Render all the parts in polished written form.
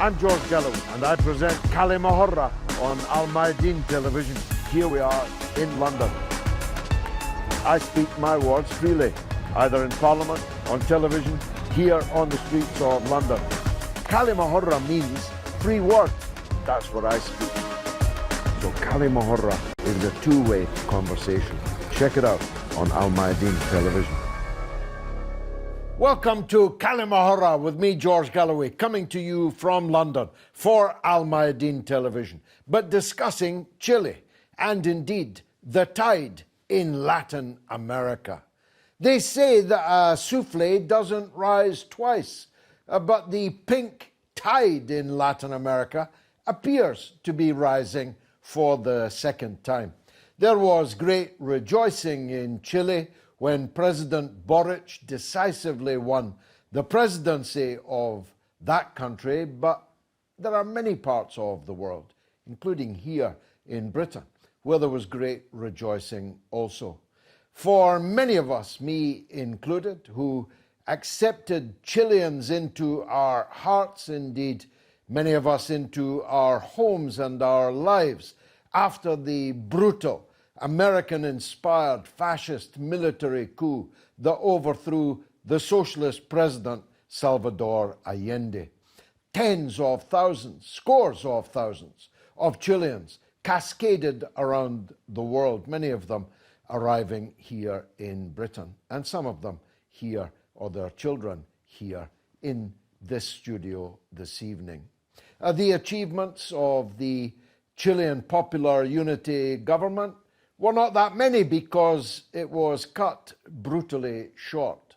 I'm George Galloway and I present كلمة on Mayadeen television. Here we are in London. I speak my words freely, either in Parliament, on television, here on the streets of London. كلمة means free word. That's what I speak. So كلمة is a two-way conversation. Check it out on Mayadeen television. Welcome to كلمة with me, George Galloway, coming to you from London for Mayadeen television, but discussing Chile and indeed the tide in Latin America. They say that a souffle doesn't rise twice, but the pink tide in Latin America appears to be rising for the second time. There was great rejoicing in Chile when President Boric decisively won the presidency of that country, but there are many parts of the world, including here in Britain, where there was great rejoicing also. For many of us, me included, who accepted Chileans into our hearts, indeed, many of us into our homes and our lives, after the brutal American-inspired fascist military coup that overthrew the socialist president Salvador Allende. Tens of thousands, scores of thousands of Chileans cascaded around the world, many of them arriving here in Britain, and some of them here, or their children here, in this studio this evening. The achievements of the Chilean Popular Unity government were not that many because it was cut brutally short.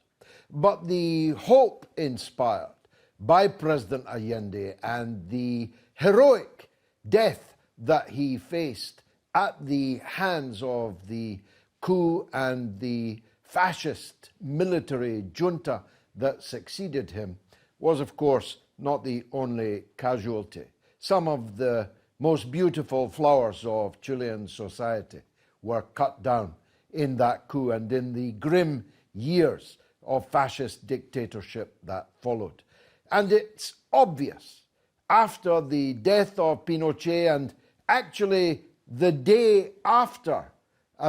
But the hope inspired by President Allende and the heroic death that he faced at the hands of the coup and the fascist military junta that succeeded him was, of course, not the only casualty. Some of the most beautiful flowers of Chilean society were cut down in that coup and in the grim years of fascist dictatorship that followed. And it's obvious, after the death of Pinochet and actually the day after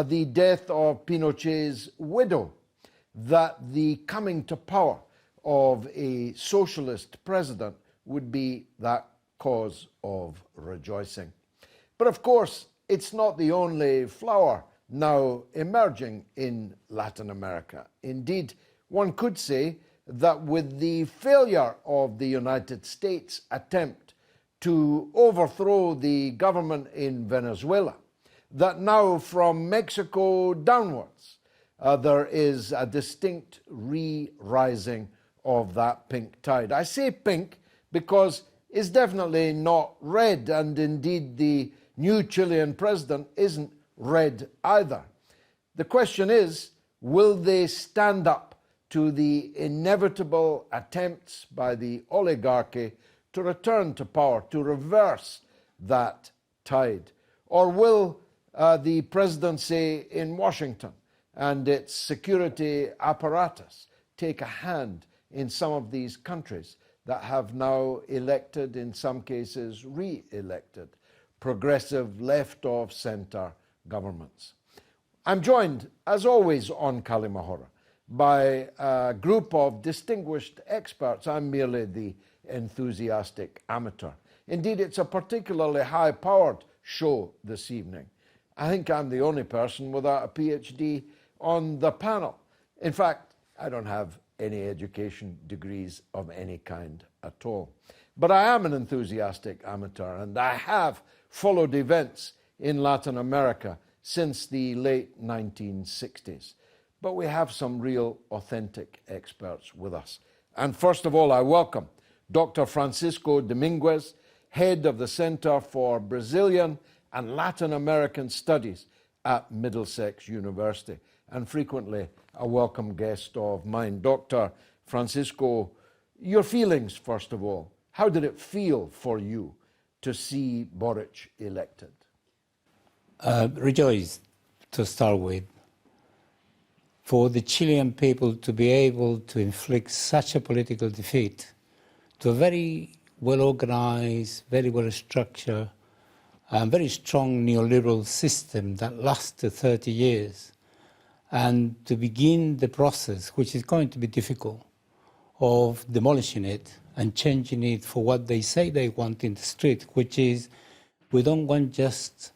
the death of Pinochet's widow, that the coming to power of a socialist president would be that cause of rejoicing. But of course, it's not the only flower now emerging in Latin America. Indeed, one could say that with the failure of the United States' attempt to overthrow the government in Venezuela, that now from Mexico downwards, there is a distinct re-rising of that pink tide. I say pink because it's definitely not red, and indeed the new Chilean president isn't red either. The question is, will they stand up to the inevitable attempts by the oligarchy to return to power, to reverse that tide? Or will the presidency in Washington and its security apparatus take a hand in some of these countries that have now elected, in some cases re-elected, progressive left-of-centre governments? I'm joined, as always, on كلمة by a group of distinguished experts. I'm merely the enthusiastic amateur. Indeed, it's a particularly high-powered show this evening. I think I'm the only person without a PhD on the panel. In fact, I don't have any education degrees of any kind at all. But I am an enthusiastic amateur, and I have followed events in Latin America since the late 1960s. But we have some real authentic experts with us. And first of all, I welcome Dr. Francisco Dominguez, head of the Center for Brazilian and Latin American Studies at Middlesex University, and frequently a welcome guest of mine. Dr. Francisco, your feelings, first of all. How did it feel for you to see Boric elected? Rejoiced, to start with. For the Chilean people to be able to inflict such a political defeat to a very well-organized, very well-structured, very strong neoliberal system that lasted 30 years. And to begin the process, which is going to be difficult, of demolishing it and changing it for what they say they want in the street, which is we don't want just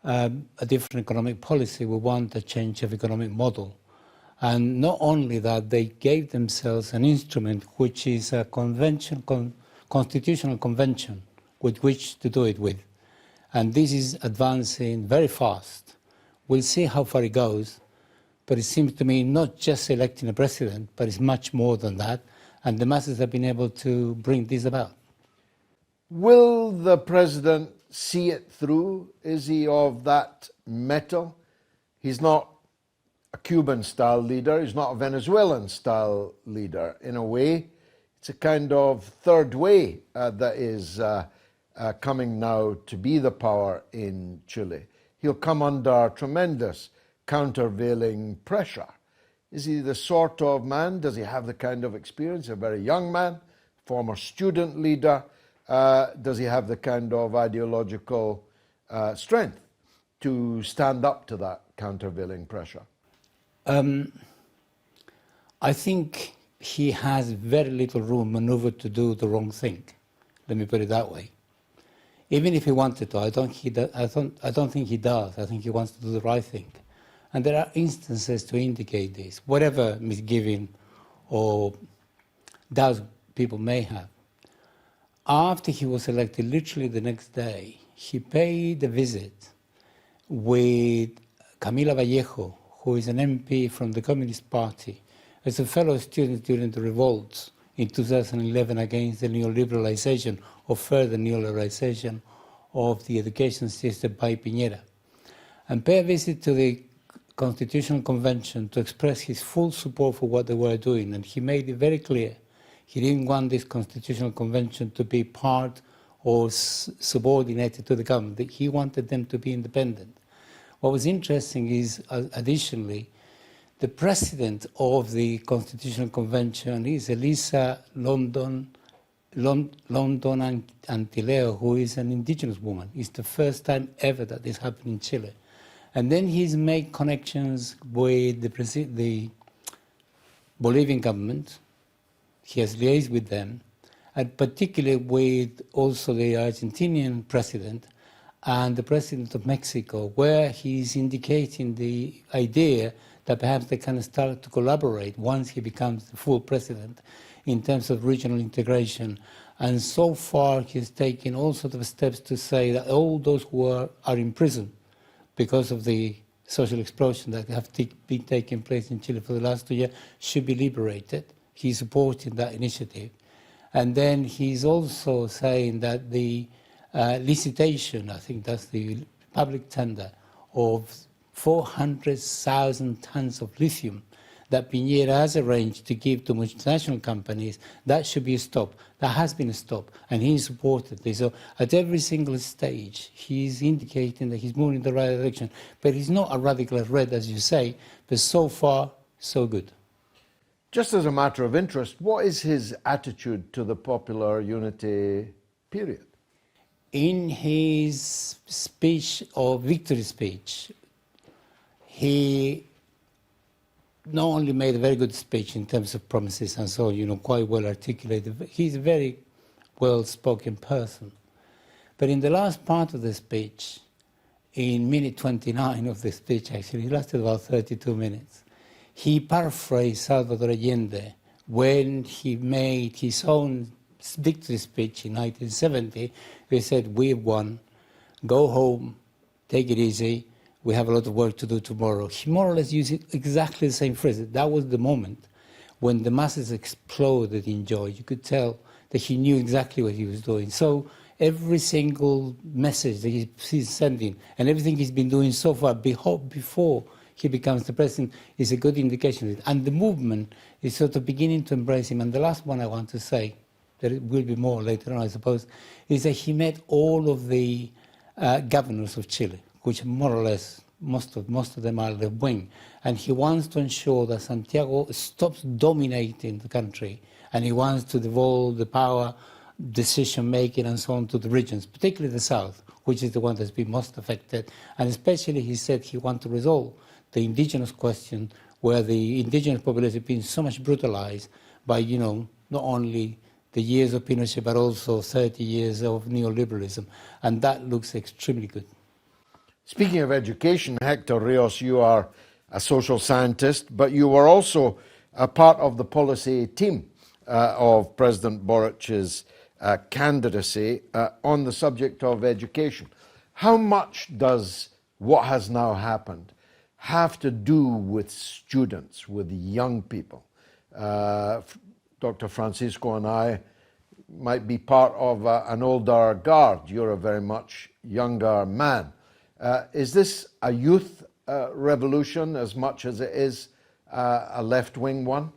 a different economic policy, we want a change of economic model. And not only that, they gave themselves an instrument which is a constitutional convention with which to do it with. And this is advancing very fast. We'll see how far it goes, but it seems to me not just electing a president, but it's much more than that, and the masses have been able to bring this about. Will the president see it through? Is he of that mettle? He's not a Cuban-style leader. He's not a Venezuelan-style leader. In a way, it's a kind of third way that is coming now to be the power in Chile. He'll come under tremendous countervailing pressure. Is he the sort of man? Does he have the kind of experience? A very young man, former student leader. Does he have the kind of ideological strength to stand up to that countervailing pressure? I think he has very little room maneuver to do the wrong thing. Let me put it that way. Even if he wanted to, I don't think he does. I think he wants to do the right thing. And there are instances to indicate this, whatever misgiving or doubts people may have. After he was elected, literally the next day, he paid a visit with Camila Vallejo, who is an MP from the Communist Party, as a fellow student during the revolts in 2011 against the neoliberalization or further neoliberalization of the education system by Piñera, and pay a visit to the Constitutional Convention to express his full support for what they were doing. And he made it very clear he didn't want this Constitutional Convention to be part or subordinated to the government. That he wanted them to be independent. What was interesting is, additionally, the president of the Constitutional Convention is Elisa London Antileo, who is an indigenous woman. It's the first time ever that this happened in Chile. And then he's made connections with the Bolivian government. He has liaised with them, and particularly with also the Argentinian president and the president of Mexico, where he's indicating the idea that perhaps they can start to collaborate once he becomes the full president in terms of regional integration. And so far, he's taken all sorts of steps to say that all those who are in prison because of the social explosion that have been taking place in Chile for the last 2 years should be liberated. He's supporting that initiative. And then he's also saying that the licitation, I think that's the public tender, of 400,000 tons of lithium that Piñera has arranged to give to multinational companies, that should be stopped. That has been stopped, and he supported this. So at every single stage, he's indicating that he's moving in the right direction. But he's not a radical red, as you say, but so far, so good. Just as a matter of interest, what is his attitude to the popular unity period? In his speech, or victory speech, he not only made a very good speech in terms of promises and so, quite well articulated. He's a very well-spoken person. But in the last part of the speech, in minute 29 of the speech, actually, it lasted about 32 minutes, he paraphrased Salvador Allende when he made his own victory speech in 1970. He said, "We've won, go home, take it easy, we have a lot of work to do tomorrow." He more or less used exactly the same phrase. That was the moment when the masses exploded in joy. You could tell that he knew exactly what he was doing. So every single message that he's sending and everything he's been doing so far before he becomes the president is a good indication of it. And the movement is sort of beginning to embrace him. And the last one I want to say, there will be more later on, I suppose, is that he met all of the governors of Chile, which more or less, most of them are left wing. And he wants to ensure that Santiago stops dominating the country, and he wants to devolve the power decision making and so on to the regions, particularly the south, which is the one that's been most affected. And especially he said he wants to resolve the indigenous question, where the indigenous population has been so much brutalized by, not only the years of Pinochet, but also 30 years of neoliberalism. And that looks extremely good. Speaking of education, Hector Rios, you are a social scientist, but you were also a part of the policy team of President Boric's candidacy on the subject of education. How much does what has now happened have to do with students, with young people? Dr. Francisco and I might be part of an older guard. You're a very much younger man. Is this a youth revolution as much as it is a left-wing one?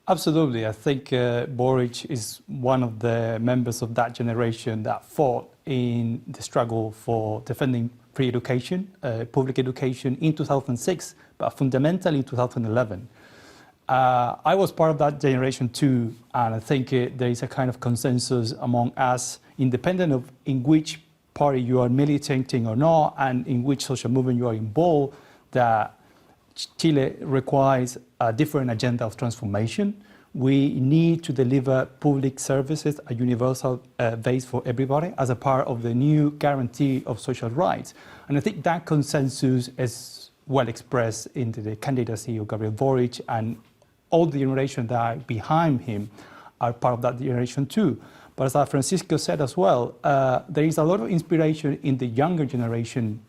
Absolutely. I think Boric is one of the members of that generation that fought in the struggle for defending free education, public education in 2006, but fundamentally in 2011. I was part of that generation too, and I think there is a kind of consensus among us, independent of in which party you are militating or not, and in which social movement you are involved, that Chile requires a different agenda of transformation. We need to deliver public services, a universal base for everybody, as a part of the new guarantee of social rights. And I think that consensus is well expressed in the candidacy of Gabriel Boric, and all the generation that are behind him are part of that generation too. But as Francisco said as well, there is a lot of inspiration in the younger generation,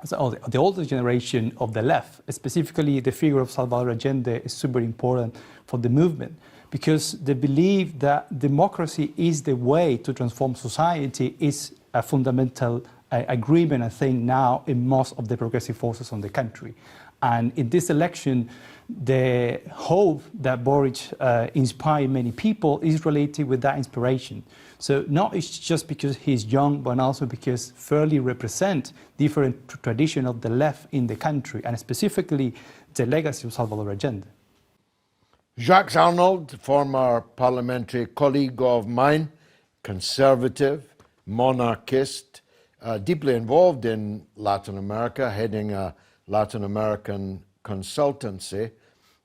the older generation of the left. Specifically, the figure of Salvador Allende is super important for the movement, because the belief that democracy is the way to transform society is a fundamental agreement, I think, now in most of the progressive forces on the country. And in this election, the hope that Boric inspired many people is related with that inspiration. So not it's just because he's young, but also because fairly represent different tradition of the left in the country, and specifically the legacy of Salvador Allende. Jacques Arnold, former parliamentary colleague of mine, conservative, monarchist, deeply involved in Latin America, heading a Latin American consultancy.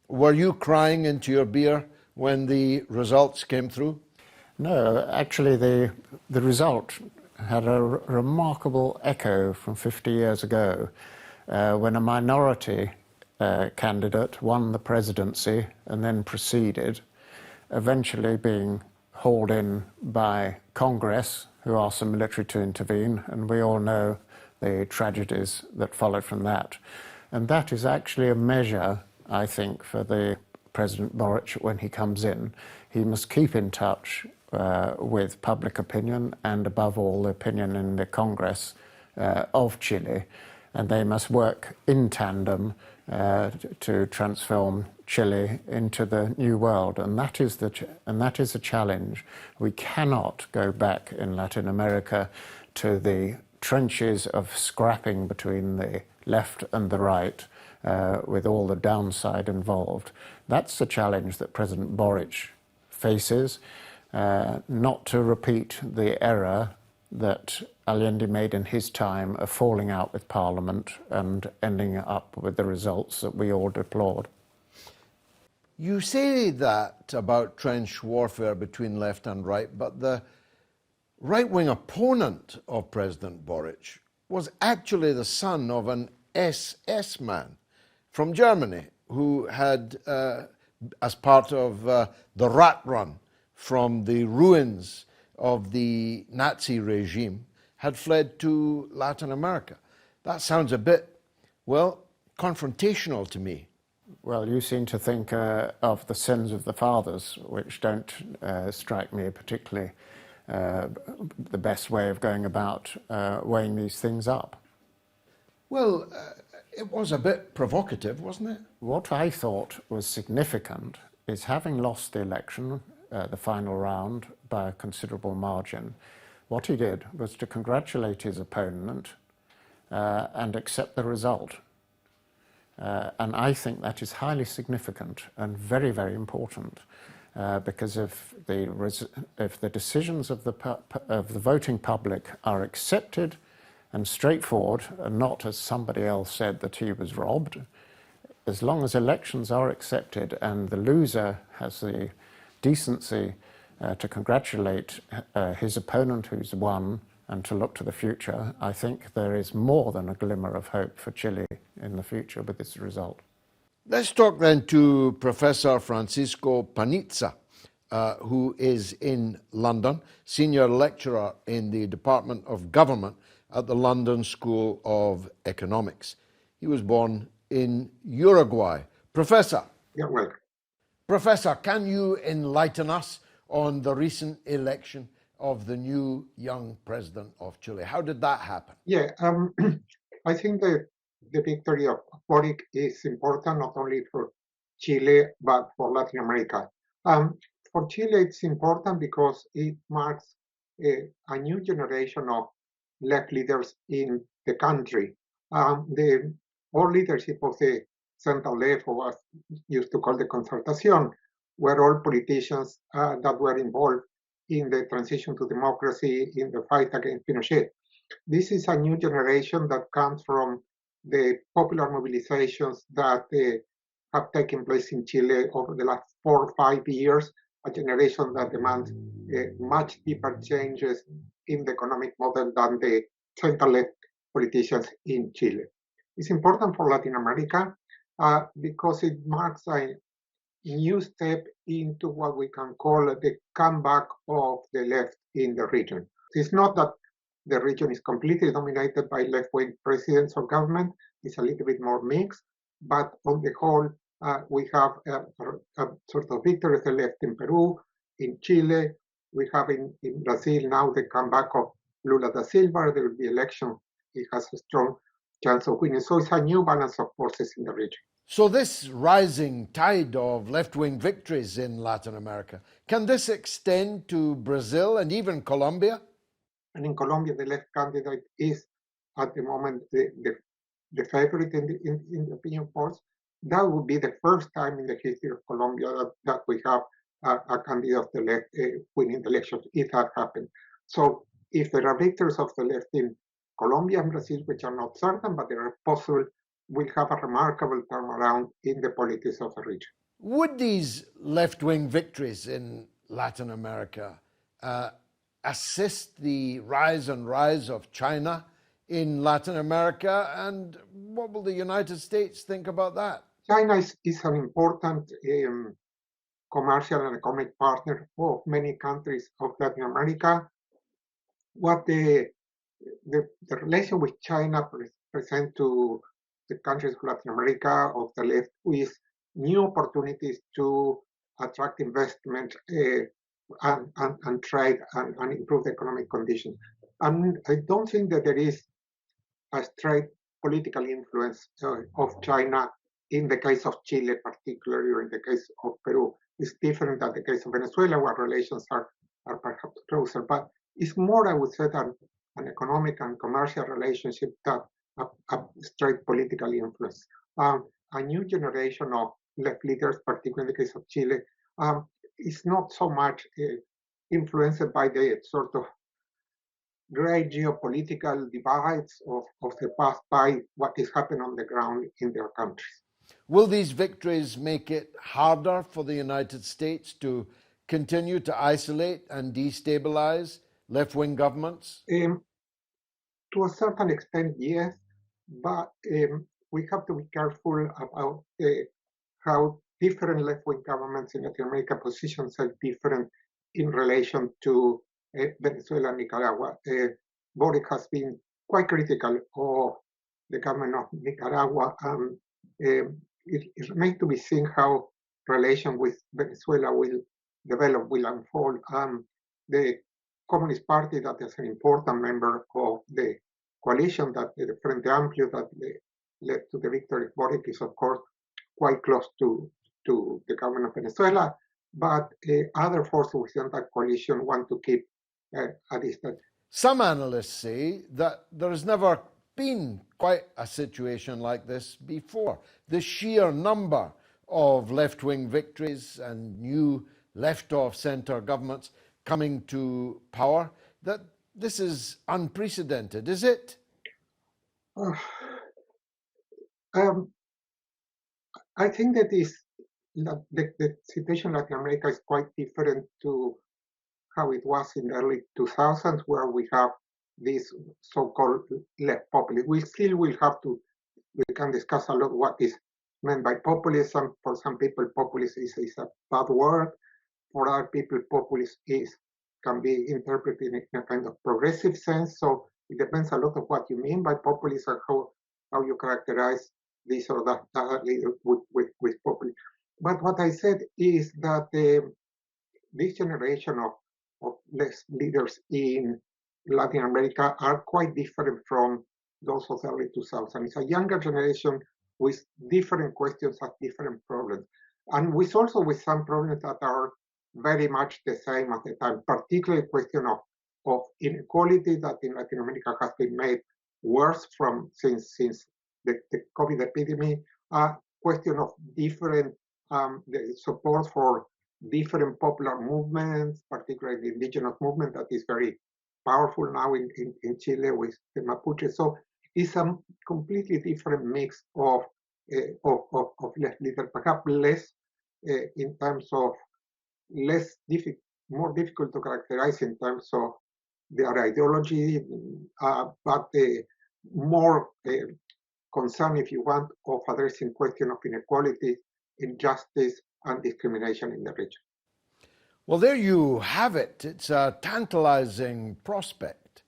Were you crying into your beer when the results came through? No, actually the result had a remarkable echo from 50 years ago when a minority candidate won the presidency and then proceeded, eventually being hauled in by Congress, who asked the military to intervene, and we all know the tragedies that followed from that. And that is actually a measure, I think, for the President Boric when he comes in. He must keep in touch with public opinion and, above all, the opinion in the Congress of Chile, and they must work in tandem to transform Chile into the new world, and that is a challenge. We cannot go back in Latin America to the trenches of scrapping between the left and the right, with all the downside involved. That's the challenge that President Boric faces, not to repeat the error that Allende made in his time of falling out with Parliament and ending up with the results that we all deplored. You say that about trench warfare between left and right, but the right-wing opponent of President Boric was actually the son of an SS man from Germany who had, as part of the rat run from the ruins of the Nazi regime, had fled to Latin America. That sounds a bit, well, confrontational to me. Well, you seem to think of the sins of the fathers, which don't strike me particularly the best way of going about weighing these things up. Well, it was a bit provocative, wasn't it? What I thought was significant is, having lost the election, the final round, by a considerable margin, what he did was to congratulate his opponent and accept the result. And I think that is highly significant and very, very important. because if the decisions of the voting public are accepted and straightforward, and not, as somebody else said, that he was robbed, as long as elections are accepted and the loser has the decency to congratulate his opponent who's won and to look to the future, I think there is more than a glimmer of hope for Chile in the future with this result. Let's talk then to Professor Francisco Panizza, who is in London, senior lecturer in the Department of Government at the London School of Economics. He was born in Uruguay. Professor. You're welcome. Professor, can you enlighten us on the recent election of the new young president of Chile? How did that happen? Yeah, I think the victory of Boric is important not only for Chile, but for Latin America. For Chile, it's important because it marks a new generation of left leaders in the country. The old leadership of the central left, or what used to call the Concertación, were all politicians that were involved in the transition to democracy, in the fight against Pinochet. This is a new generation that comes from the popular mobilizations that have taken place in Chile over the last 4 or 5 years, a generation that demands much deeper changes in the economic model than the central-left politicians in Chile. It's important for Latin America because it marks a new step into what we can call the comeback of the left in the region. It's not that the region is completely dominated by left-wing presidents or government. It's a little bit more mixed, but on the whole, we have a sort of victory of the left in Peru, in Chile. We have in Brazil now the comeback of Lula da Silva. There will be election. He has a strong chance of winning. So it's a new balance of forces in the region. So this rising tide of left-wing victories in Latin America, can this extend to Brazil and even Colombia? And in Colombia, the left candidate is at the moment the favorite in the opinion polls. That would be the first time in the history of Colombia that we have a candidate of the left winning the elections, if that happened. So if there are victors of the left in Colombia and Brazil, which are not certain, but they are possible, we'll have a remarkable turnaround in the politics of the region. Would these left-wing victories in Latin America assist the rise of China in Latin America? And what will the United States think about that? China is an important commercial and economic partner of many countries of Latin America. What the relation with China presents to the countries of Latin America of the left is new opportunities to attract investment and trade and improve the economic conditions. And I don't think that there is a straight political influence of China in the case of Chile, particularly, or in the case of Peru. It's different than the case of Venezuela, where relations are perhaps closer. But it's more, I would say, than an economic and commercial relationship that a straight political influence. A new generation of left leaders, particularly in the case of Chile, is not so much influenced by the sort of great geopolitical divides of the past by what is happening on the ground in their countries. Will these victories make it harder for the United States to continue to isolate and destabilize left-wing governments? To a certain extent, yes, but we have to be careful about how different left-wing governments in Latin America position themselves different in relation to Venezuela and Nicaragua. Boric has been quite critical of the government of Nicaragua. It remains to be seen how relation with Venezuela will develop, will unfold. The Communist Party, that is an important member of the coalition, that the Frente Amplio that led to the victory of Boric, is of course quite close to the government of Venezuela, but other forces within that coalition want to keep a distance. Some analysts say that there has never been quite a situation like this before. The sheer number of left-wing victories and new left-of-centre governments coming to power, that this is unprecedented, is it? Uh, um, I think that the situation in Latin America is quite different to how it was in the early 2000s, where we have this so-called left populism. We still will have to, we can discuss a lot what is meant by populism. For some people, populism is a bad word. For other people, populism can be interpreted in a kind of progressive sense. So it depends a lot of what you mean by populism, how you characterize this or that leader with populism. But what I said is that this generation of leaders in Latin America are quite different from those of the early 2000s. It's a younger generation with different questions and different problems. And also with some problems that are very much the same at the time, particularly the question of inequality that in Latin America has been made worse since the COVID epidemic, question of different the support for different popular movements, particularly the indigenous movement that is very powerful now in Chile with the Mapuche. So it's a completely different mix of left leaders, perhaps less in terms of more difficult to characterize in terms of their ideology, but more concern, if you want, of addressing question of inequality, injustice, and discrimination in the region. Well, there you have it. It's a tantalizing prospect.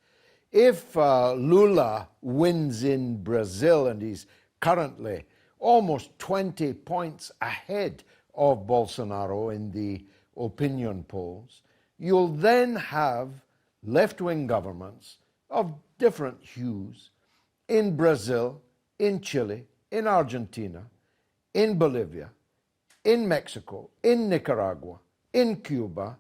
If Lula wins in Brazil, and he's currently almost 20 points ahead of Bolsonaro in the opinion polls, you'll then have left-wing governments of different hues in Brazil, in Chile, in Argentina, in Bolivia, in Mexico, in Nicaragua, in Cuba.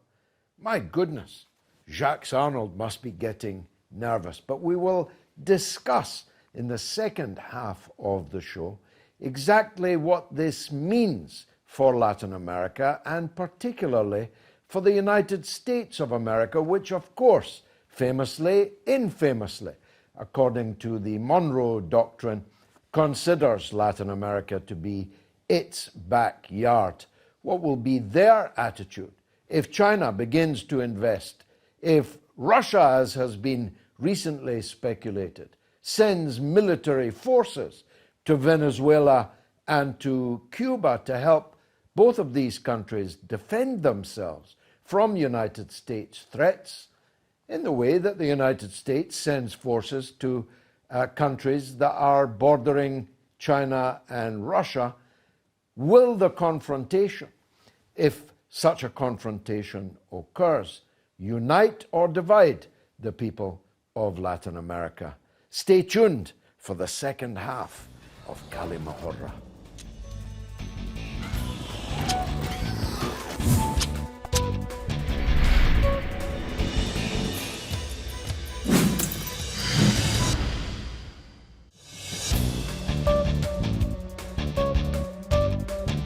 My goodness, Jacques Arnold must be getting nervous. But we will discuss in the second half of the show exactly what this means for Latin America, and particularly for the United States of America, which of course, famously, infamously, according to the Monroe Doctrine, considers Latin America to be its backyard. What will be their attitude if China begins to invest, if Russia, as has been recently speculated, sends military forces to Venezuela and to Cuba to help both of these countries defend themselves from United States threats, in the way that the United States sends forces to countries that are bordering China and Russia? Will the confrontation, if such a confrontation occurs, unite or divide the people of Latin America? Stay tuned for the second half of كلمة حرة.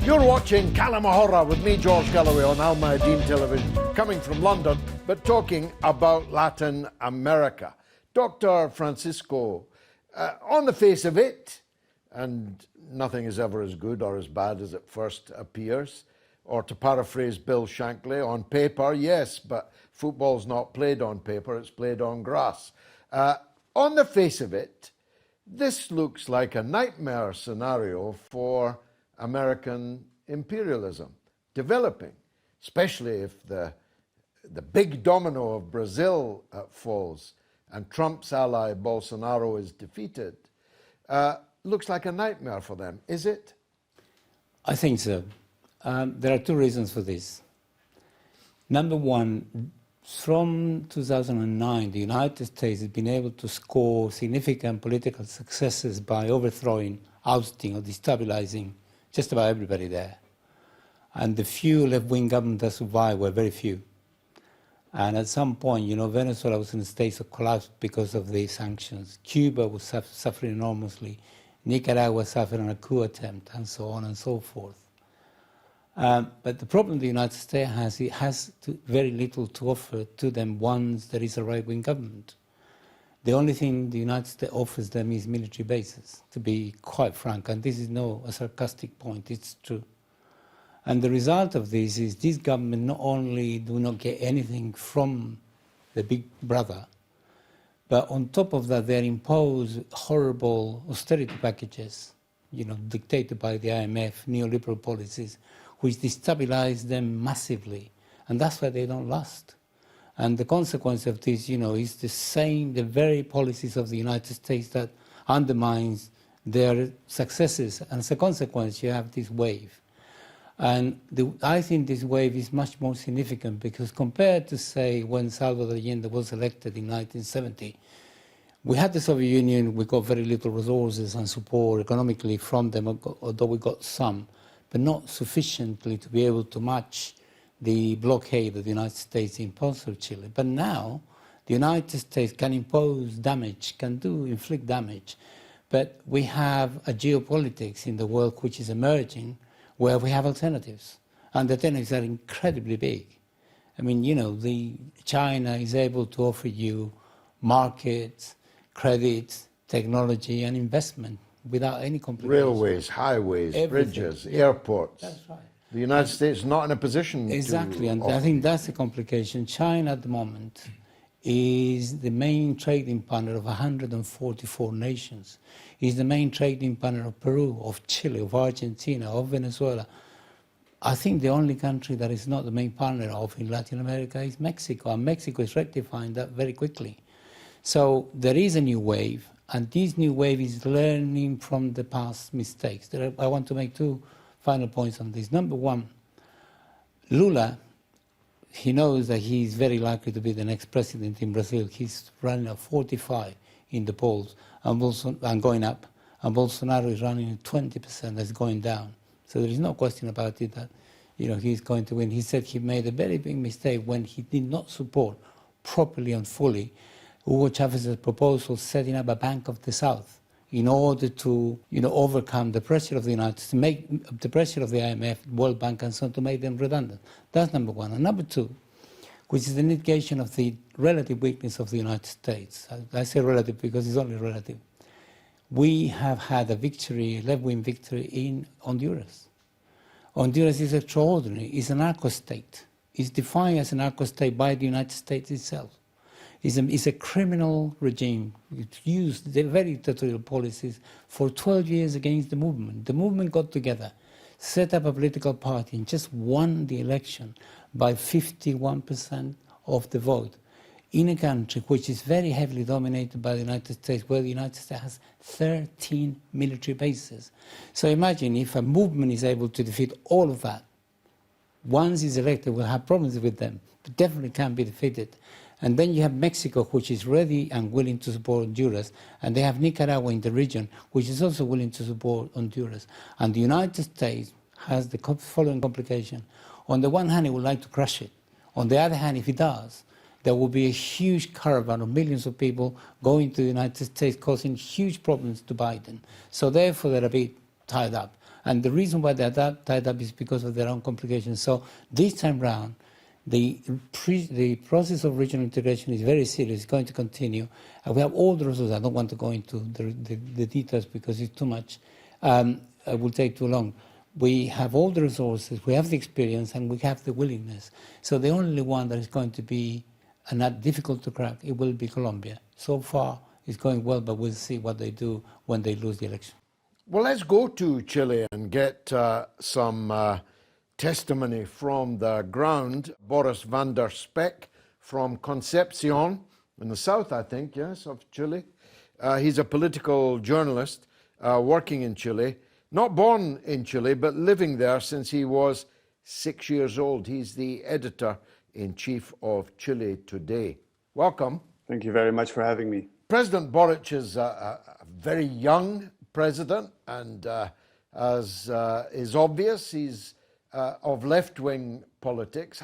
You're watching كلمة حرة with me, George Galloway, on Mayadeen television, coming from London, but talking about Latin America. Dr. Francisco, on the face of it, and nothing is ever as good or as bad as it first appears, or to paraphrase Bill Shankly, on paper, yes, but football's not played on paper, it's played on grass. On the face of it, this looks like a nightmare scenario for American imperialism developing, especially if the big domino of Brazil falls and Trump's ally Bolsonaro is defeated. Looks like a nightmare for them, is it? I think so. There are two reasons for this. Number one, from 2009, the United States has been able to score significant political successes by overthrowing, ousting, or destabilizing just about everybody there. And the few left-wing governments that survived were very few. And at some point, Venezuela was in a state of collapse because of the sanctions. Cuba was suffering enormously. Nicaragua suffered a coup attempt, and so on and so forth. But the problem the United States has, it has very little to offer to them once there is a right-wing government. The only thing the United States offers them is military bases, to be quite frank, and this is no a sarcastic point, it's true. And the result of this is this government not only do not get anything from the big brother, but on top of that they impose horrible austerity packages, dictated by the IMF, neoliberal policies, which destabilize them massively. And that's why they don't last. And the consequence of this, is the very policies of the United States that undermines their successes. And as a consequence, you have this wave. And I think this wave is much more significant because compared to, say, when Salvador Allende was elected in 1970, we had the Soviet Union, we got very little resources and support economically from them, although we got some, but not sufficiently to be able to match the blockade that the United States imposed on Chile. But now, the United States can impose damage, inflict damage, but we have a geopolitics in the world which is emerging where we have alternatives. And the alternatives are incredibly big. I mean, China is able to offer you markets, credit, technology, and investment without any complications. Railways, highways, Everything. bridges, airports. That's right. The United States is not in a position Exactly, to and offer. I think that's the complication. China at the moment is the main trading partner of 144 nations. Is the main trading partner of Peru, of Chile, of Argentina, of Venezuela. I think the only country that is not the main partner of in Latin America is Mexico, and Mexico is rectifying that very quickly. So there is a new wave, and this new wave is learning from the past mistakes. I want to make two final points on this. Number one, Lula, he knows that he is very likely to be the next president in Brazil. He's running at 45 in the polls and going up, and Bolsonaro is running at 20%, that's going down. So there is no question about it that he's going to win. He said he made a very big mistake when he did not support properly and fully Hugo Chávez's proposal setting up a Bank of the South in order to overcome the pressure of the United States, make the pressure of the IMF, World Bank, and so on, to make them redundant. That's number one. And number two, which is the negation of the relative weakness of the United States. I say relative because it's only relative. We have had a victory, a left-wing victory in Honduras. Honduras is extraordinary. It's an narco-state. It's defined as a narco-state by the United States itself. It's a criminal regime. It used the very dictatorial policies for 12 years against the movement. The movement got together, set up a political party, and just won the election by 51% of the vote in a country which is very heavily dominated by the United States, where the United States has 13 military bases. So imagine if a movement is able to defeat all of that. Once it's elected, we'll have problems with them, but definitely can be defeated. And then you have Mexico, which is ready and willing to support Honduras, and they have Nicaragua in the region, which is also willing to support Honduras. And the United States has the following complication. On the one hand, it would like to crush it. On the other hand, if it does, there will be a huge caravan of millions of people going to the United States, causing huge problems to Biden. So therefore, they're a bit tied up. And the reason why they're tied up is because of their own complications. So this time round, the process of regional integration is very serious. It's going to continue. We have all the resources. I don't want to go into the details because it's too much. It will take too long. We have all the resources, we have the experience, and we have the willingness. So the only one that is going to be not difficult to crack, it will be Colombia. So far, it's going well, but we'll see what they do when they lose the election. Well, let's go to Chile and get some testimony from the ground. Boris van der Spek from Concepcion in the south, I think, yes, of Chile. He's a political journalist working in Chile, not born in Chile, but living there since he was 6 years old. He's the editor-in-chief of Chile Today. Welcome. Thank you very much for having me. President Boric is a very young president, and as is obvious, he's of left-wing politics.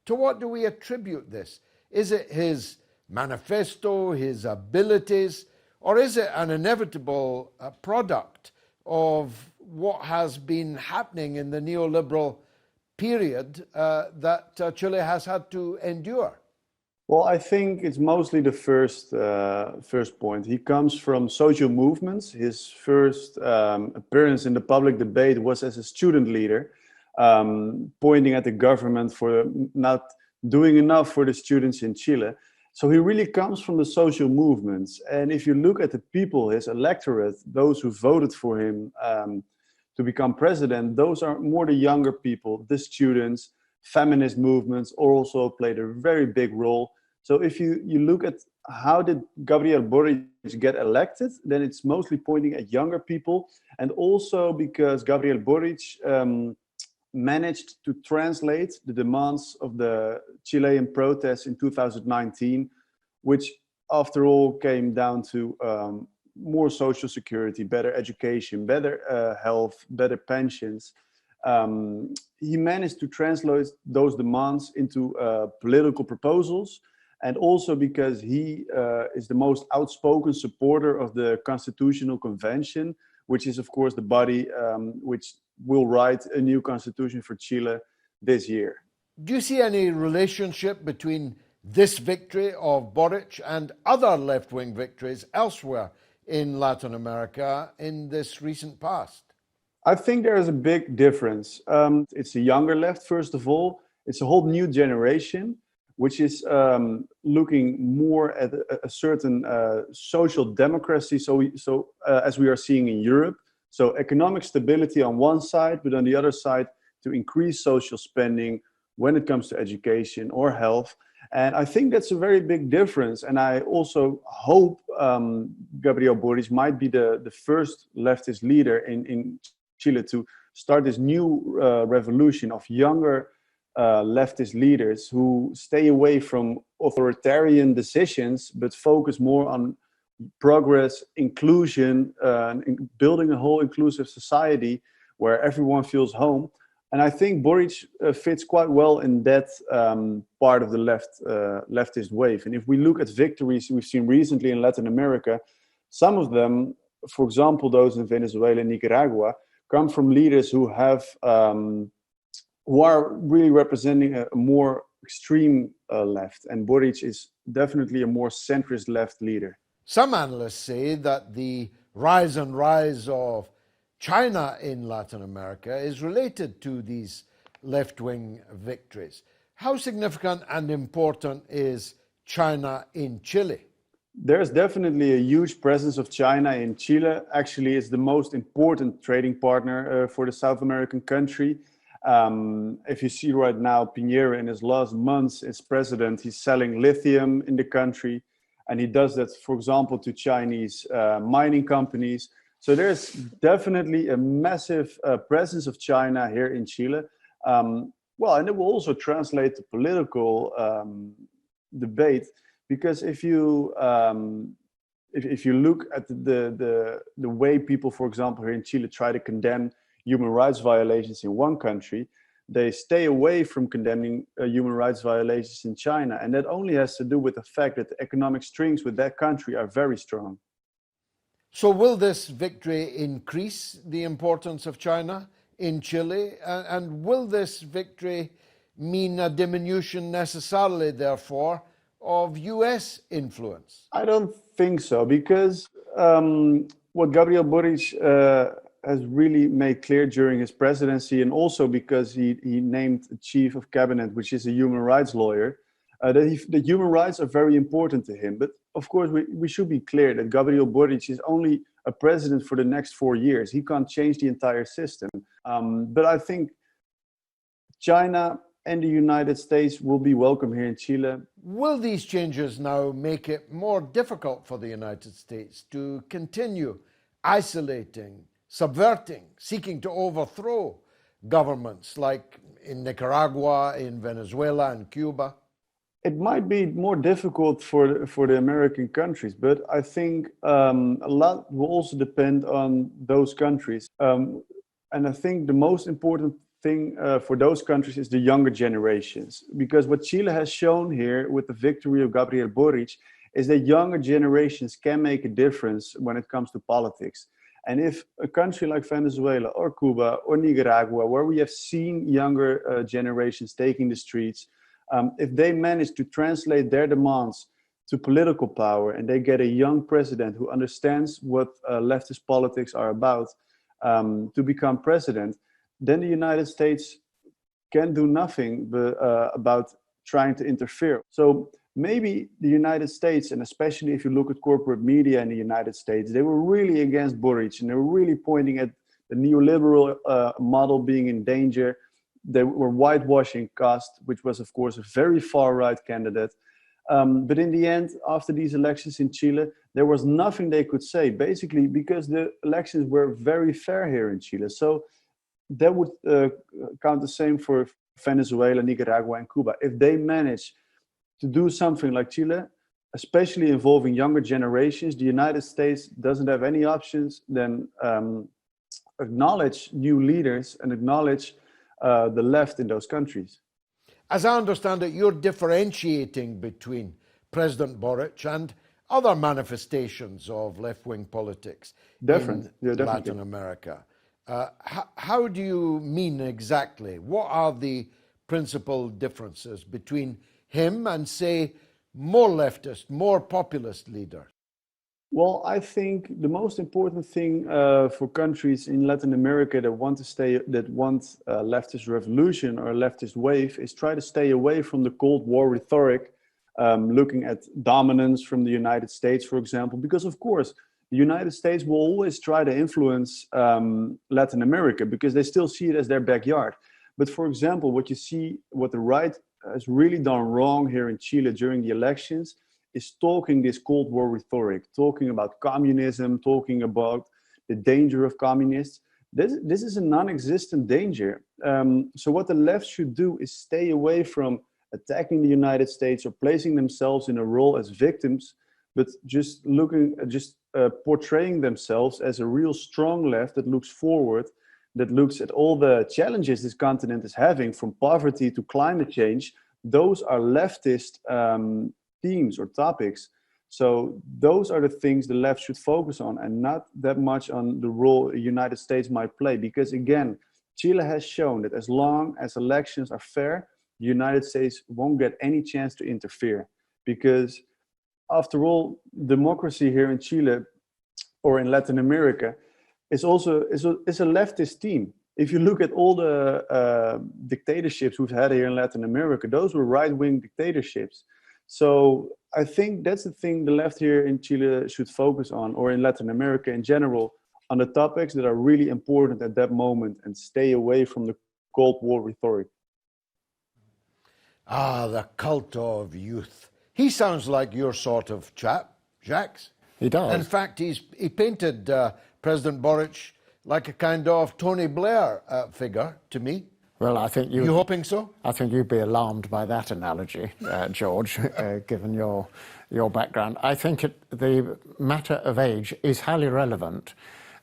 To what do we attribute this? Is it his manifesto, his abilities, or is it an inevitable product of what has been happening in the neoliberal period that Chile has had to endure? Well, I think it's mostly the first point. He comes from social movements. His first appearance in the public debate was as a student leader, pointing at the government for not doing enough for the students in Chile. So he really comes from the social movements. And if you look at the people, his electorate, those who voted for him to become president, those are more the younger people, the students. Feminist movements also played a very big role. So if you look at how did Gabriel Boric get elected, then it's mostly pointing at younger people, and also because Gabriel Boric managed to translate the demands of the Chilean protests in 2019, which after all came down to more social security, better education, better health, better pensions. He managed to translate those demands into political proposals, and also because he is the most outspoken supporter of the Constitutional Convention, which is of course the body which will write a new constitution for Chile this year. Do you see any relationship between this victory of Boric and other left-wing victories elsewhere in Latin America in this recent past? I think there is a big difference. It's a younger left, first of all. It's a whole new generation, which is looking more at a certain social democracy. So as we are seeing in Europe, so economic stability on one side, but on the other side, to increase social spending when it comes to education or health. And I think that's a very big difference. And I also hope Gabriel Boric might be the first leftist leader in Chile to start this new revolution of younger leftist leaders who stay away from authoritarian decisions, but focus more on progress, inclusion, and building a whole inclusive society where everyone feels home. And I think Boric fits quite well in that part of the leftist wave. And if we look at victories we've seen recently in Latin America, some of them, for example, those in Venezuela and Nicaragua, come from leaders who are really representing a more extreme left. And Boric is definitely a more centrist left leader. Some analysts say that the rise of China in Latin America is related to these left-wing victories. How significant and important is China in Chile? There's definitely a huge presence of China in Chile. Actually, it's the most important trading partner for the South American country. If you see right now, Piñera in his last months as president, he's selling lithium in the country. And he does that, for example, to Chinese mining companies. So there's definitely a massive presence of China here in Chile. Well, and it will also translate to political debate, because if you look at the way people, for example, here in Chile try to condemn human rights violations in one country, they stay away from condemning human rights violations in China. And that only has to do with the fact that the economic strings with that country are very strong. So will this victory increase the importance of China in Chile? And will this victory mean a diminution necessarily, therefore, of US influence? I don't think so, because what Gabriel Boric has really made clear during his presidency, and also because he named a chief of cabinet, which is a human rights lawyer, that human rights are very important to him. But of course, we should be clear that Gabriel Boric is only a president for the next 4 years. He can't change the entire system. But I think China and the United States will be welcome here in Chile. Will these changes now make it more difficult for the United States to continue isolating, subverting, seeking to overthrow governments like in Nicaragua, in Venezuela, and Cuba? It might be more difficult for the American countries, but I think a lot will also depend on those countries. And I think the most important thing for those countries is the younger generations, because what Chile has shown here with the victory of Gabriel Boric is that younger generations can make a difference when it comes to politics. And if a country like Venezuela or Cuba or Nicaragua, where we have seen younger generations taking the streets, if they manage to translate their demands to political power and they get a young president who understands what leftist politics are about to become president, then the United States can do nothing about trying to interfere. So maybe the United States, and especially if you look at corporate media in the United States, they were really against Boric and they were really pointing at the neoliberal model being in danger. They were whitewashing Cast, which was, of course, a very far-right candidate. But in the end, after these elections in Chile, there was nothing they could say, basically because the elections were very fair here in Chile. So that would count the same for Venezuela, Nicaragua, and Cuba. If they manage to do something like Chile, especially involving younger generations, the United States doesn't have any options than acknowledge new leaders and acknowledge the left in those countries. As I understand it, you're differentiating between President Boric and other manifestations of left-wing politics in Latin America. How do you mean exactly? What are the principal differences between him and, say, more leftist, more populist leaders? Well, I think the most important thing for countries in Latin America that want a leftist revolution or a leftist wave is try to stay away from the Cold War rhetoric, looking at dominance from the United States, for example, because of course the United States will always try to influence Latin America because they still see it as their backyard. But for example, what the right has really done wrong here in Chile during the elections is talking this Cold War rhetoric, talking about communism, talking about the danger of communists. This is a non-existent danger. So what the left should do is stay away from attacking the United States or placing themselves in a role as victims, but just portraying themselves as a real strong left that looks forward, that looks at all the challenges this continent is having, from poverty to climate change. Those are leftist themes or topics. So those are the things the left should focus on and not that much on the role the United States might play. Because again, Chile has shown that as long as elections are fair, the United States won't get any chance to interfere. Because after all, democracy here in Chile or in Latin America is a leftist theme. If you look at all the dictatorships we've had here in Latin America, those were right-wing dictatorships. So I think that's the thing the left here in Chile should focus on, or in Latin America in general, on the topics that are really important at that moment and stay away from the Cold War rhetoric. Ah, the cult of youth. He sounds like your sort of chap, Jacques. He does. In fact, he painted President Boric like a kind of Tony Blair figure to me. Well, I think you hoping so? I think you'd be alarmed by that analogy, George, given your background. I think the matter of age is highly relevant.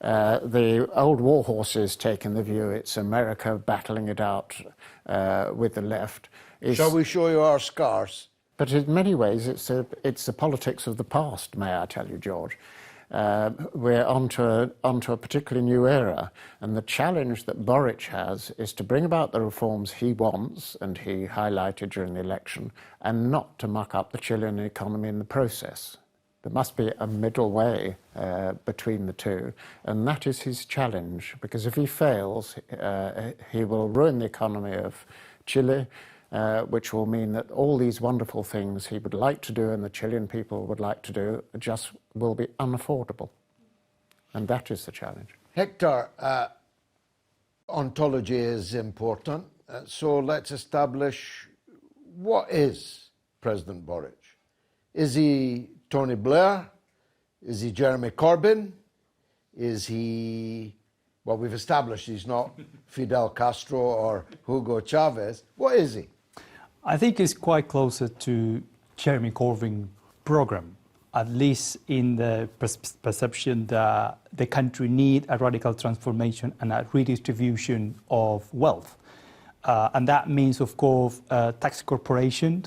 The old war horses taking the view it's America battling it out with the left. Shall we show you our scars? But in many ways, it's the politics of the past, may I tell you, George. We're onto a particularly new era, and the challenge that Boric has is to bring about the reforms he wants and he highlighted during the election, and not to muck up the Chilean economy in the process. There must be a middle way between the two, and that is his challenge, because if he fails, he will ruin the economy of Chile, which will mean that all these wonderful things he would like to do and the Chilean people would like to do just will be unaffordable. And that is the challenge. Hector, ontology is important. So let's establish, what is President Boric? Is he Tony Blair? Is he Jeremy Corbyn? Is he, well, we've established he's not Fidel Castro or Hugo Chavez. What is he? I think it's quite closer to Jeremy Corbyn's program, at least in the perception that the country needs a radical transformation and a redistribution of wealth. And that means, of course, tax corporation,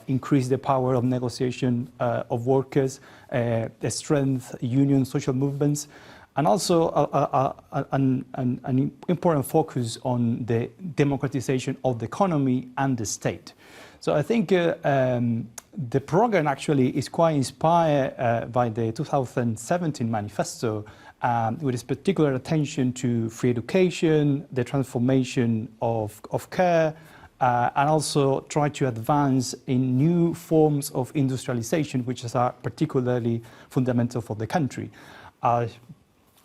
increase the power of negotiation of workers, strength union social movements, and also an important focus on the democratization of the economy and the state. So I think the program actually is quite inspired by the 2017 manifesto, with its particular attention to free education, the transformation of care, and also try to advance in new forms of industrialization, which are particularly fundamental for the country.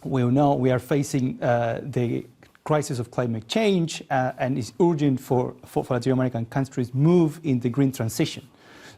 We know we are facing the crisis of climate change, and it's urgent for Latin American countries move in the green transition.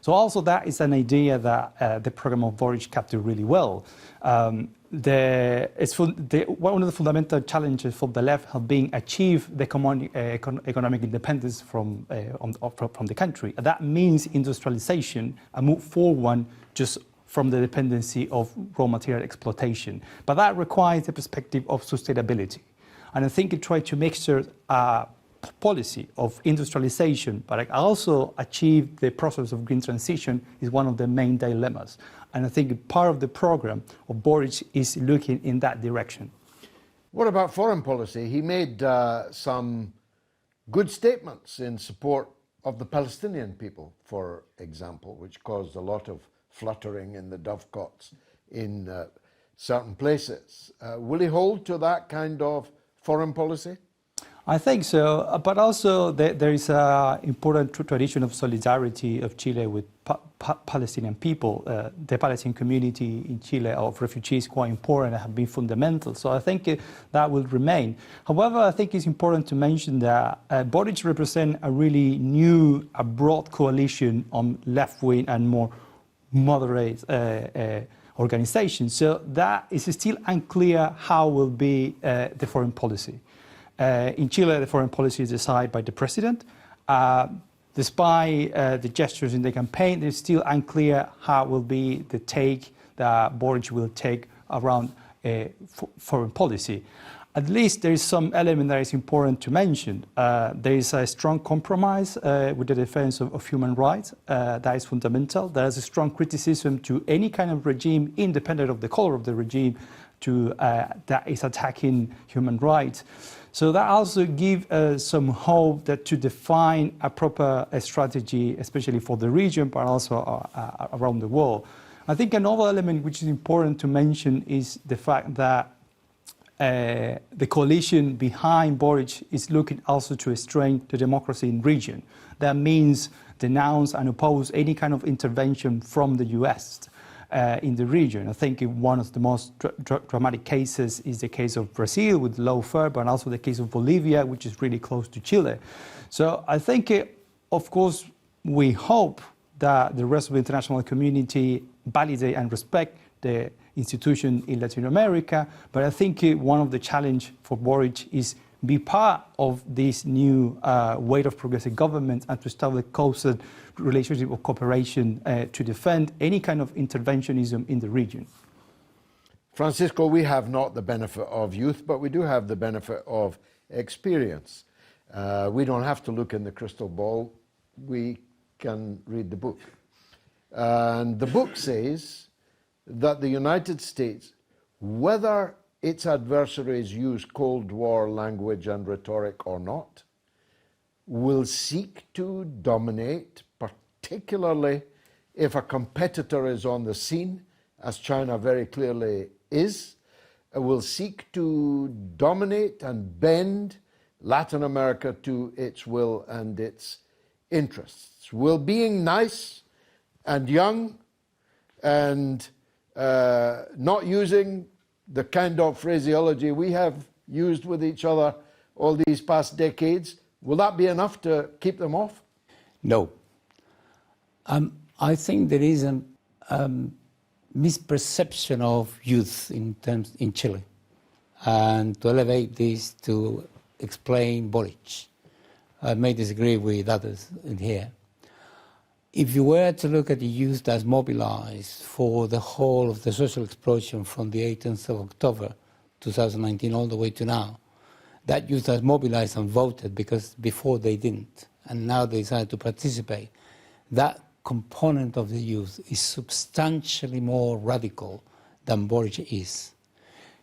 So also that is an idea that the program of Boric captured really well. One of the fundamental challenges for the left have been achieve the economic independence from the country. That means industrialization, a move forward just from the dependency of raw material exploitation. But that requires the perspective of sustainability. And I think it tried to mixture a policy of industrialization, but also achieve the process of green transition is one of the main dilemmas. And I think part of the program of Boric is looking in that direction. What about foreign policy? He made some good statements in support of the Palestinian people, for example, which caused a lot of fluttering in the dovecots in certain places. Will he hold to that kind of foreign policy? I think so, but also there is an important tradition of solidarity of Chile with Palestinian people. The Palestinian community in Chile of refugees is quite important and have been fundamental. So I think that will remain. However, I think it's important to mention that Boric represents a really new, a broad coalition on left-wing and more moderate organizations. So that is still unclear how will be the foreign policy. In Chile, the foreign policy is decided by the president. Despite the gestures in the campaign, it's still unclear how will be the take that Boric will take around foreign policy. At least there is some element that is important to mention. There is a strong compromise with the defense of human rights. That is fundamental. There is a strong criticism to any kind of regime, independent of the color of the regime, that is attacking human rights. So that also gives some hope that to define a proper strategy, especially for the region, but also around the world. I think another element which is important to mention is the fact that the coalition behind Boric is looking also to strengthen the democracy in the region. That means denounce and oppose any kind of intervention from the US in the region. I think one of the most dramatic cases is the case of Brazil with lawfare, but also the case of Bolivia, which is really close to Chile. So I think, of course, we hope that the rest of the international community validate and respect the institution in Latin America, but I think one of the challenge for Boric is be part of this new way of progressive government and to establish a closer relationship of cooperation to defend any kind of interventionism in the region. Francisco, we have not the benefit of youth, but we do have the benefit of experience. We don't have to look in the crystal ball. We can read the book. And the book says that the United States, whether its adversaries use Cold War language and rhetoric or not, will seek to dominate, particularly if a competitor is on the scene, as China very clearly is, will seek to dominate and bend Latin America to its will and its interests. Will being nice and young and not using the kind of phraseology we have used with each other all these past decades, will that be enough to keep them off? No. I think there is a misperception of youth in Chile. And to elevate this to explain Boric, I may disagree with others in here. If you were to look at the youth that's mobilized for the whole of the social explosion from the 18th of October 2019 all the way to now, that youth has mobilized and voted because before they didn't, and now they decided to participate. That component of the youth is substantially more radical than Boric is.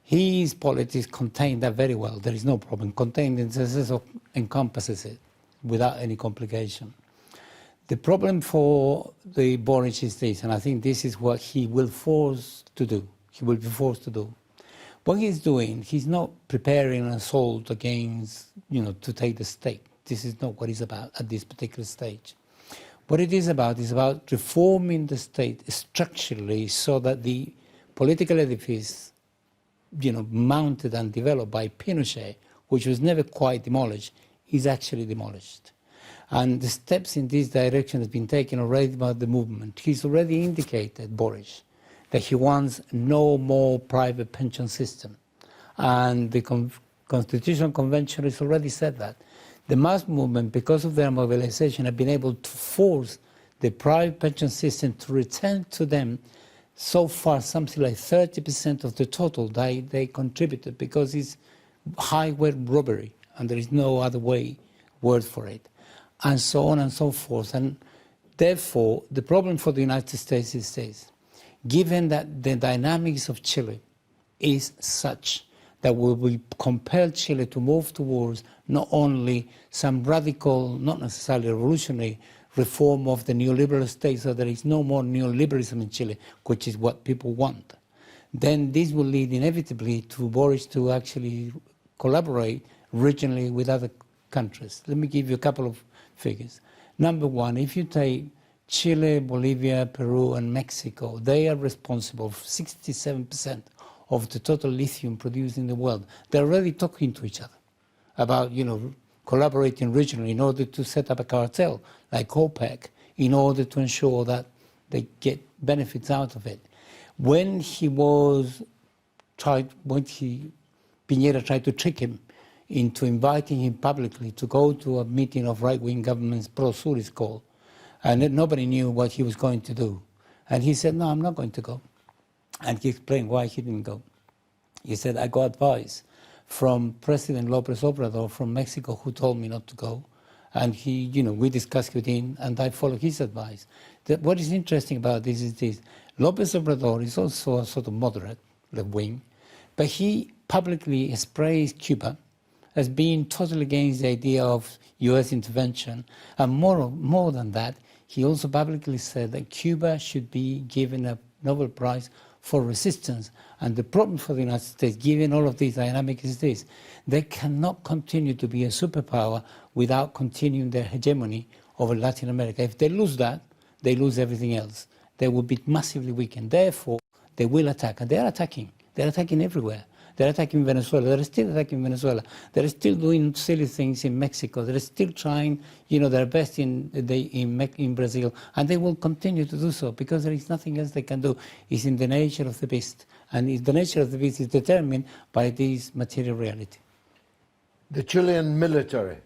His politics contain that very well. There is no problem. Contained in the sense of encompasses it without any complication. The problem for the Boric is this, and I think this is what he will force to do. He will be forced to do. What he's doing, he's not preparing an assault against, to take the state. This is not what it's about at this particular stage. What it is about reforming the state structurally so that the political edifice, mounted and developed by Pinochet, which was never quite demolished, is actually demolished. And the steps in this direction have been taken already by the movement. He's already indicated, Boris, that he wants no more private pension system. And the Constitutional Convention has already said that. The mass movement, because of their mobilization, have been able to force the private pension system to return to them so far something like 30% of the total they contributed, because it's highway robbery and there is no other word for it, and so on and so forth. And therefore, the problem for the United States is this. Given that the dynamics of Chile is such that we will compel Chile to move towards not only some radical, not necessarily revolutionary, reform of the neoliberal state, so there is no more neoliberalism in Chile, which is what people want, then this will lead inevitably to Boris to actually collaborate regionally with other countries. Let me give you a couple of figures. Number one, if you take Chile, Bolivia, Peru, and Mexico, they are responsible for 67% of the total lithium produced in the world. They're already talking to each other about, collaborating regionally in order to set up a cartel like OPEC in order to ensure that they get benefits out of it. When Piñera tried to trick him into inviting him publicly to go to a meeting of right-wing governments, Pro-Sur is called, and nobody knew what he was going to do. And he said, no, I'm not going to go. And he explained why he didn't go. He said, I got advice from President López Obrador from Mexico, who told me not to go. And we discussed with him, and I followed his advice. What is interesting about this is this. López Obrador is also a sort of moderate left-wing, but he publicly has praised Cuba as being totally against the idea of U.S. intervention. And more than that, he also publicly said that Cuba should be given a Nobel Prize for resistance. And the problem for the United States, given all of these dynamics, is this. They cannot continue to be a superpower without continuing their hegemony over Latin America. If they lose that, they lose everything else. They will be massively weakened. Therefore, they will attack. And they are attacking. They're attacking everywhere. They're attacking Venezuela. They're still attacking Venezuela. They're still doing silly things in Mexico. They're still trying, their best in Brazil. And they will continue to do so because there is nothing else they can do. It's in the nature of the beast. And the nature of the beast is determined by this material reality. The Chilean military.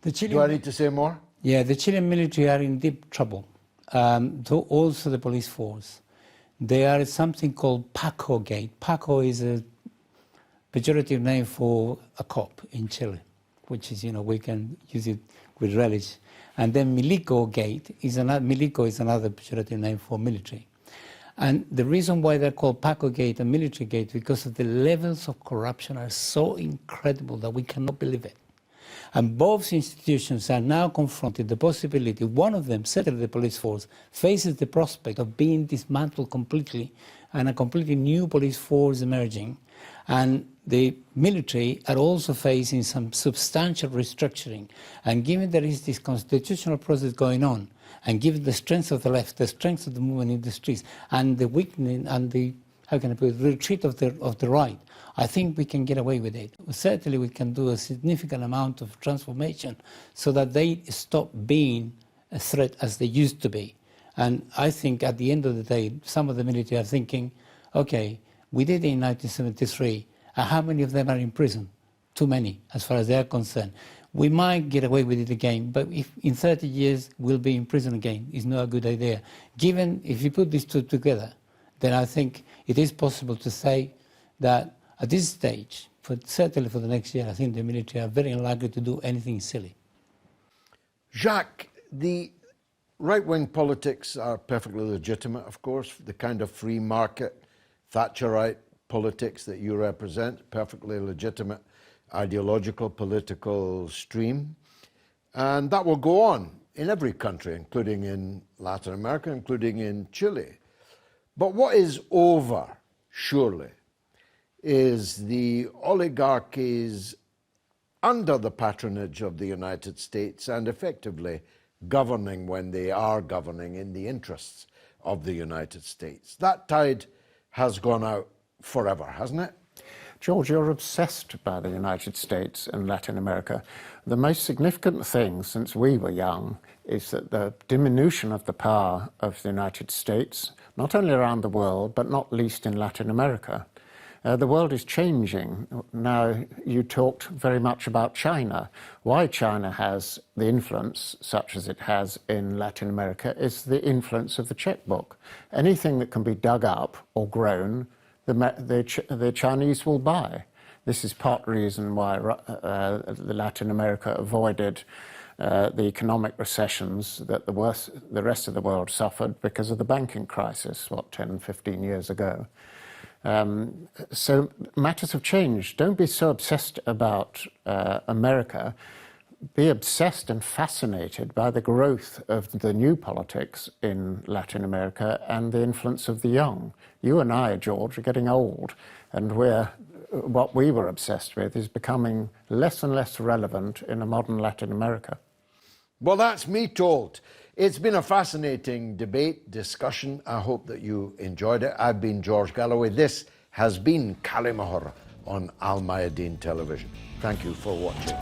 Do I need to say more? Yeah, the Chilean military are in deep trouble. Also the police force. They are something called Paco Gate. Paco is a pejorative name for a cop in Chile, which is, we can use it with relish. And then Milico Gate is another pejorative name for military. And the reason why they're called Paco Gate and Military Gate, because of the levels of corruption are so incredible that we cannot believe it. And both institutions are now confronted the possibility, one of them, certainly the police force, faces the prospect of being dismantled completely and a completely new police force emerging. And the military are also facing some substantial restructuring. And given there is this constitutional process going on, and given the strength of the left, the strength of the movement in the streets, and the weakening and the retreat of the right, I think we can get away with it. Certainly we can do a significant amount of transformation so that they stop being a threat as they used to be. And I think at the end of the day, some of the military are thinking, okay, we did it in 1973, and how many of them are in prison? Too many, as far as they are concerned. We might get away with it again, but if in 30 years we'll be in prison again, it's not a good idea. Given, if you put these two together, then I think it is possible to say that at this stage, certainly for the next year, I think the military are very unlikely to do anything silly. Jacques, the right-wing politics are perfectly legitimate, of course, the kind of free market, Thatcherite politics that you represent, perfectly legitimate ideological political stream. And that will go on in every country, including in Latin America, including in Chile. But what is over, surely, is the oligarchies under the patronage of the United States and effectively governing when they are governing in the interests of the United States. That tide has gone out forever, hasn't it? George, you're obsessed by the United States and Latin America. The most significant thing since we were young is that the diminution of the power of the United States, not only around the world, but not least in Latin America. The world is changing. Now, you talked very much about China. Why China has the influence, such as it has in Latin America, is the influence of the checkbook. Anything that can be dug up or grown, the Chinese will buy. This is part reason why Latin America avoided the economic recessions that the rest of the world suffered because of the banking crisis, 10, 15 years ago. So matters have changed. Don't be so obsessed about America. Be obsessed and fascinated by the growth of the new politics in Latin America and the influence of the young. You and I, George, are getting old, and what we were obsessed with is becoming less and less relevant in a modern Latin America. Well, that's me told. It's been a fascinating debate, discussion. I hope that you enjoyed it. I've been George Galloway. This has been كلمة on Al Mayadeen television. Thank you for watching.